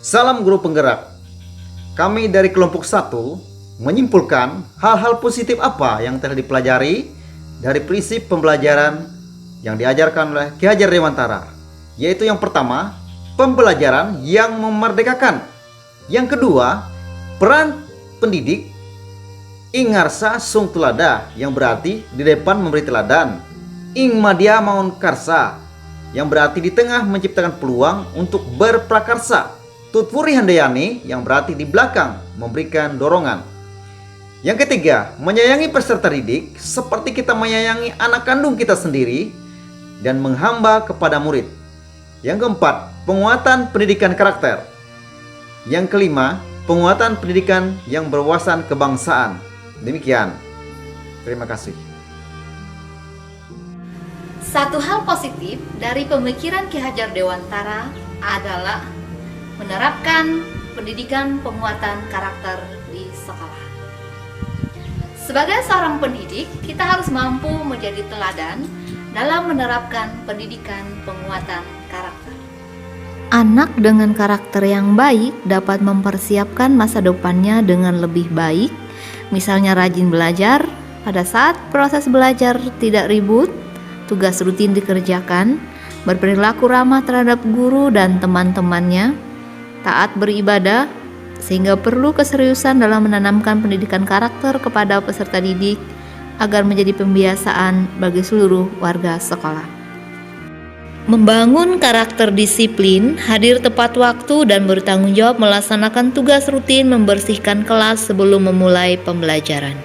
Salam guru penggerak. Kami dari kelompok 1 menyimpulkan hal-hal positif apa yang telah dipelajari dari prinsip pembelajaran yang diajarkan oleh Ki Hajar Dewantara, yaitu yang pertama, pembelajaran yang memerdekakan. Yang kedua, peran pendidik ingarsa sung tulada, yang berarti di depan memberi teladan. Ing madya maun karsa, yang berarti di tengah menciptakan peluang untuk berprakarsa. Tutpuri handayani, yang berarti di belakang memberikan dorongan. Yang ketiga, menyayangi peserta didik seperti kita menyayangi anak kandung kita sendiri dan menghamba kepada murid. Yang keempat, penguatan pendidikan karakter. Yang kelima, penguatan pendidikan yang berwawasan kebangsaan. Demikian. Terima kasih. Satu hal positif dari pemikiran Ki Hajar Dewantara adalah menerapkan pendidikan penguatan karakter di sekolah. Sebagai seorang pendidik, kita harus mampu menjadi teladan dalam menerapkan pendidikan penguatan karakter. Anak dengan karakter yang baik dapat mempersiapkan masa depannya dengan lebih baik, misalnya rajin belajar, pada saat proses belajar tidak ribut, tugas rutin dikerjakan, berperilaku ramah terhadap guru dan teman-temannya, taat beribadah, sehingga perlu keseriusan dalam menanamkan pendidikan karakter kepada peserta didik agar menjadi pembiasaan bagi seluruh warga sekolah. Membangun karakter disiplin, hadir tepat waktu dan bertanggung jawab melaksanakan tugas rutin membersihkan kelas sebelum memulai pembelajaran.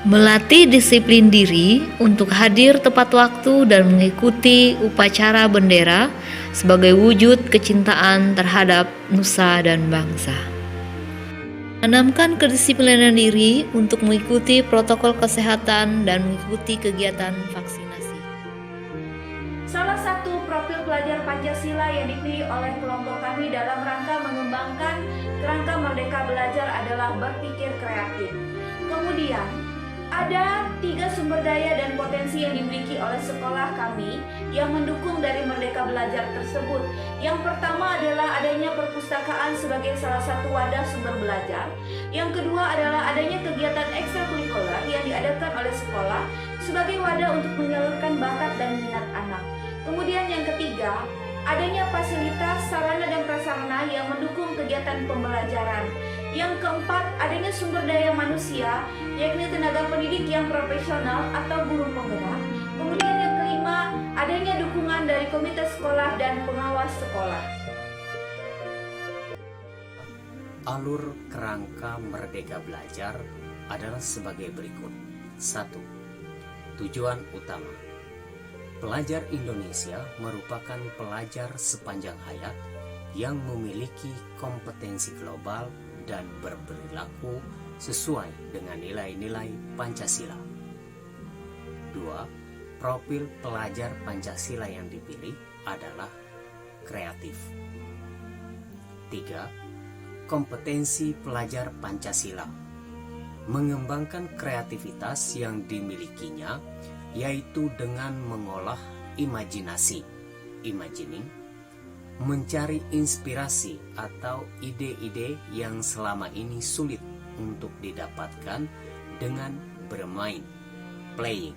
Melatih disiplin diri untuk hadir tepat waktu dan mengikuti upacara bendera sebagai wujud kecintaan terhadap nusa dan bangsa. Tanamkan kedisiplinan diri untuk mengikuti protokol kesehatan dan mengikuti kegiatan vaksinasi. Salah satu profil pelajar Pancasila yang dipilih oleh kelompok kami dalam rangka mengembangkan kerangka Merdeka Belajar adalah berpikir kreatif. Kemudian, ada 3 sumber daya dan potensi yang dimiliki oleh sekolah kami yang mendukung dari Merdeka Belajar tersebut. Yang pertama adalah adanya perpustakaan sebagai salah satu wadah sumber belajar. Yang kedua adalah adanya kegiatan ekstrakurikuler yang diadakan oleh sekolah sebagai wadah untuk menyalurkan bakat dan minat anak. Kemudian yang ketiga, adanya fasilitas, sarana dan prasarana yang mendukung kegiatan pembelajaran. Yang keempat, adanya sumber daya manusia, yakni tenaga pendidik yang profesional atau guru penggerak. Kemudian yang kelima, adanya dukungan dari komite sekolah dan pengawas sekolah. Alur kerangka Merdeka Belajar adalah sebagai berikut. 1. Tujuan utama. Pelajar Indonesia merupakan pelajar sepanjang hayat yang memiliki kompetensi global dan berperilaku sesuai dengan nilai-nilai Pancasila. 2. Profil pelajar Pancasila yang dipilih adalah kreatif. 3. Kompetensi pelajar Pancasila mengembangkan kreativitas yang dimilikinya, yaitu dengan mengolah imajinasi, imagining, mencari inspirasi atau ide-ide yang selama ini sulit untuk didapatkan dengan bermain, playing,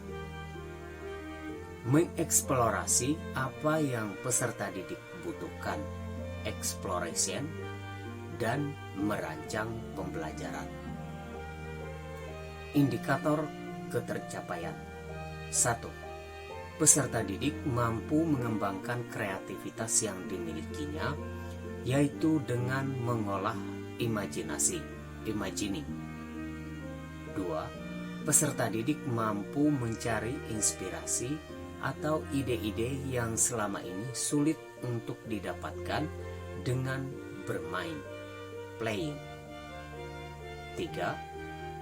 mengeksplorasi apa yang peserta didik butuhkan, exploration, dan merancang pembelajaran. Indikator ketercapaian. 1. Peserta didik mampu mengembangkan kreativitas yang dimilikinya, yaitu dengan mengolah imajinasi, imagining. 2. Peserta didik mampu mencari inspirasi atau ide-ide yang selama ini sulit untuk didapatkan dengan bermain, playing. 3.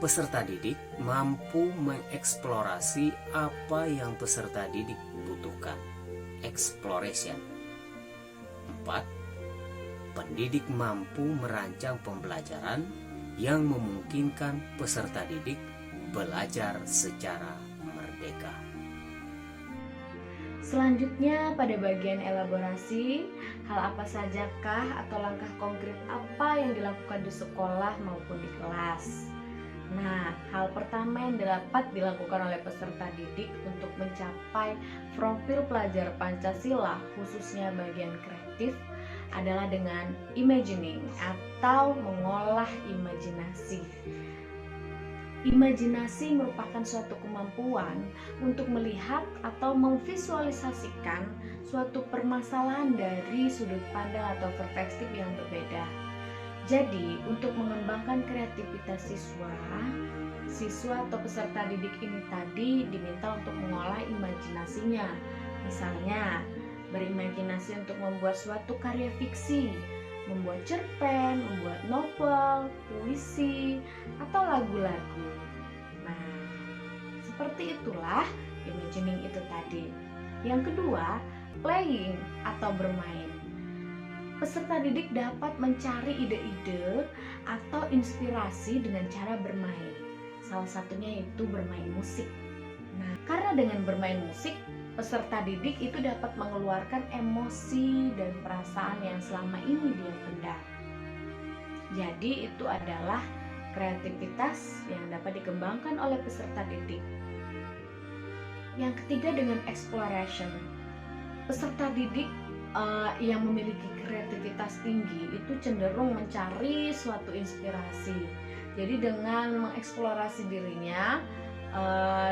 Peserta didik mampu mengeksplorasi apa yang peserta didik butuhkan, exploration. 4. Pendidik mampu merancang pembelajaran yang memungkinkan peserta didik belajar secara merdeka. Selanjutnya pada bagian elaborasi, hal apa sajakah atau langkah konkret apa yang dilakukan di sekolah maupun di kelas. Nah, hal pertama yang dapat dilakukan oleh peserta didik untuk mencapai profil pelajar Pancasila khususnya bagian kreatif adalah dengan imagining atau mengolah imajinasi. Imajinasi merupakan suatu kemampuan untuk melihat atau memvisualisasikan suatu permasalahan dari sudut pandang atau perspektif yang berbeda. Jadi, untuk mengembangkan kreativitas siswa atau peserta didik ini tadi diminta untuk mengolah imajinasinya. Misalnya, berimajinasi untuk membuat suatu karya fiksi, membuat cerpen, membuat novel, puisi, atau lagu-lagu. Nah, seperti itulah imagining itu tadi. Yang kedua, playing atau bermain. Peserta didik dapat mencari ide-ide atau inspirasi dengan cara bermain. Salah satunya yaitu bermain musik. Nah, karena dengan bermain musik, peserta didik itu dapat mengeluarkan emosi dan perasaan yang selama ini dia pendam. Jadi itu adalah kreativitas yang dapat dikembangkan oleh peserta didik. Yang ketiga dengan exploration. Peserta didik yang memiliki kreativitas tinggi itu cenderung mencari suatu inspirasi. Jadi dengan mengeksplorasi dirinya,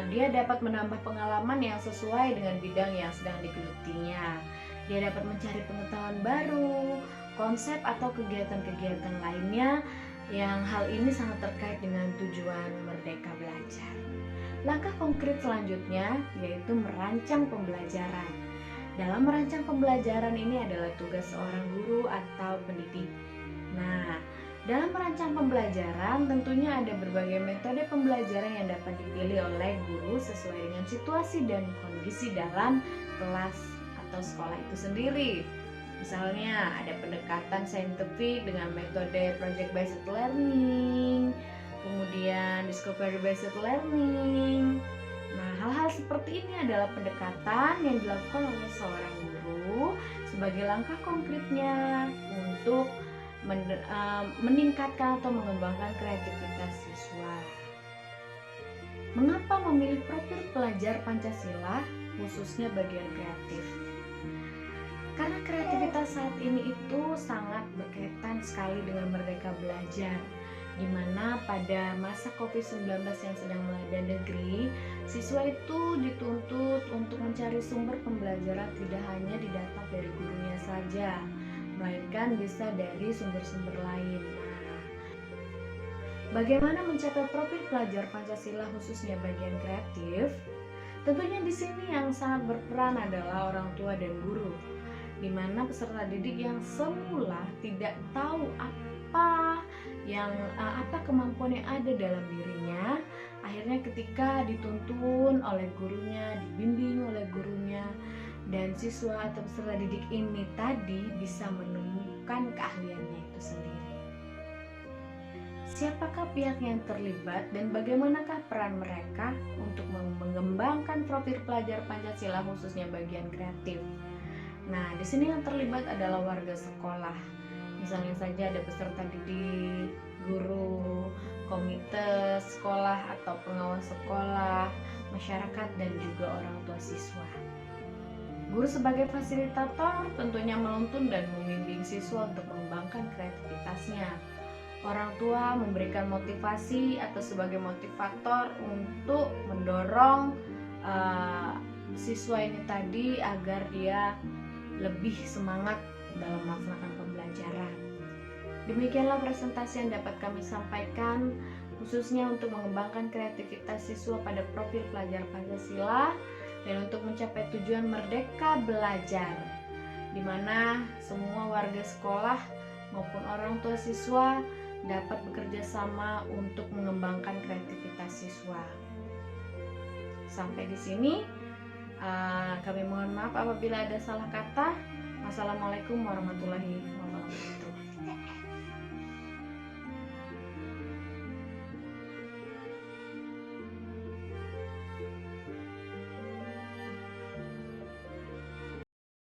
dia dapat menambah pengalaman yang sesuai dengan bidang yang sedang digelutinya. Dia dapat mencari pengetahuan baru, konsep atau kegiatan-kegiatan lainnya yang hal ini sangat terkait dengan tujuan Merdeka Belajar. Langkah konkret selanjutnya yaitu merancang pembelajaran. Dalam merancang pembelajaran ini adalah tugas seorang guru atau pendidik. Nah, dalam merancang pembelajaran tentunya ada berbagai metode pembelajaran yang dapat dipilih oleh guru sesuai dengan situasi dan kondisi dalam kelas atau sekolah itu sendiri. Misalnya ada pendekatan saintifik dengan metode project based learning, kemudian discovery based learning. Nah, hal-hal seperti ini adalah pendekatan yang dilakukan oleh seorang guru sebagai langkah konkretnya untuk meningkatkan atau mengembangkan kreativitas siswa. Mengapa memilih profil pelajar Pancasila khususnya bagian kreatif? Karena kreativitas saat ini itu sangat berkaitan sekali dengan Merdeka Belajar, di mana pada masa COVID-19 yang sedang melanda negeri, siswa itu dituntut untuk mencari sumber pembelajaran tidak hanya didapat dari gurunya saja, melainkan bisa dari sumber-sumber lain. Nah, bagaimana mencapai profil pelajar Pancasila khususnya bagian kreatif? Tentunya di sini yang sangat berperan adalah orang tua dan guru, di mana peserta didik yang semula tidak tahu apa kemampuan yang ada dalam dirinya, akhirnya ketika dituntun oleh gurunya, dibimbing oleh gurunya, dan siswa atau peserta didik ini tadi bisa menemukan keahliannya itu sendiri. Siapakah pihak yang terlibat dan bagaimanakah peran mereka untuk mengembangkan profil pelajar Pancasila khususnya bagian kreatif? Nah, di sini yang terlibat adalah warga sekolah. Misalnya saja ada peserta didik, guru, komite sekolah atau pengawas sekolah, masyarakat, dan juga orang tua siswa. Guru sebagai fasilitator tentunya menuntun dan membimbing siswa untuk mengembangkan kreativitasnya. Orang tua memberikan motivasi atau sebagai motivator untuk mendorong siswa ini tadi agar dia lebih semangat dalam melaksanakan pembelajaran. Demikianlah presentasi yang dapat kami sampaikan khususnya untuk mengembangkan kreativitas siswa pada profil pelajar Pancasila dan untuk mencapai tujuan Merdeka Belajar, di mana semua warga sekolah maupun orang tua siswa dapat bekerja sama untuk mengembangkan kreativitas siswa. Sampai di sini kami mohon maaf apabila ada salah kata. Wassalamualaikum warahmatullahi wabarakatuh.